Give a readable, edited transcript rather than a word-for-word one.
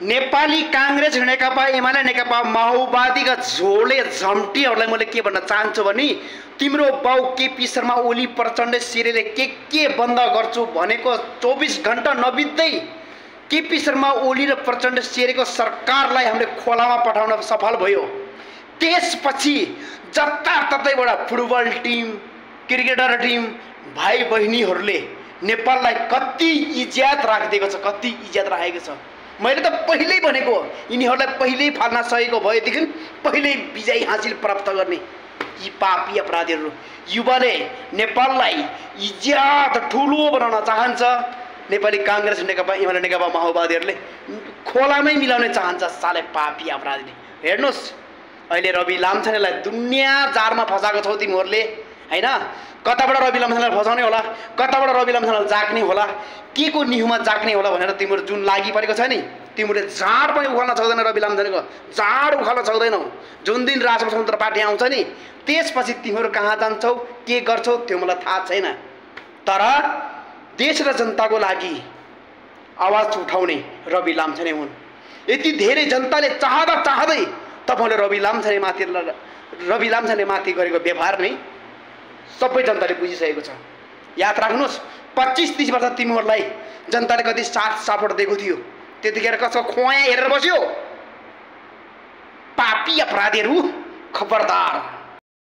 नेपाली कांग्रेस नेकपा एमाले नेकपा माओवादीका झोले झम्टीहरूलाई मैले के भन्न चाहन्छु भने तिम्रो बाउ केपी शर्मा ओली प्रचण्ड सिरेले के बन्द गर्छु भनेको 24 घण्टा नबित्दै केपी शर्मा ओली र प्रचण्ड सिरेको सरकारलाई हामीले खोलामा पठाउन सफल भयो। त्यसपछि जताततैबाट फुटबल टिम क्रिकेटर टिम भाइ बहिनीहरूले नेपाललाई कति इज्जत राखिदिएको छ, कति इज्जत राखेको छ। मैले त पहिल्यै भनेको यिनीहरूलाई पहिल्यै फाल्न सकेको भएदेखि पहिल्यै विजय हासिल प्राप्त गर्ने यी पापी अपराधीहरू। युवाले नेपाललाई इज्जत ठुलो बनाउन चाहन्छ, नेपाली कांग्रेस नेकपा एमाले नेकपा माओवादीहरूले खोलामै मिलाउन चाहन्छ साले पापी अपराधीले। हेर्नुहोस् अहिले रवि लामछानेलाई दुनियाँ जारमा फसाएको छौ तिमीहरूले हैन। कताबाट रवि लामछानेलाई फसाउने होला, कताबाट रवि लामछानेलाई जाग्ने होला, के को निहुमा जाग्ने होला भनेर तिमीहरू जुन लागि परेको छ नि, तिमीहरूले जाँड पनि उखाल्न सक्दैन। रवि लामछानेको जाँड उखाल्न सक्दैनौ। जुन दिन राजमा समुद्र पार्टी आउँछ नि त्यसपछि तिमीहरू कहाँ जान्छौ के गर्छौ त्यो मलाई थाहा छैन। तर देश र जनताको लागि आवाज उठाउने रवि लामछाने हुन्। यति धेरै जनताले चाहँदा चाहँदै तपाईले रवि लामछाने माथि गरेको व्यवहार नै सबै जनताले बुझिसकेको छ। याद राख्नुहोस् 25-30 वर्ष तिमीहरूलाई जनताले कति साथ सपोर्ट दिएको थियो, त्यतिखेर कसको खोया हेरेर बस्यो? पापी अपराधीहरू खबरदार।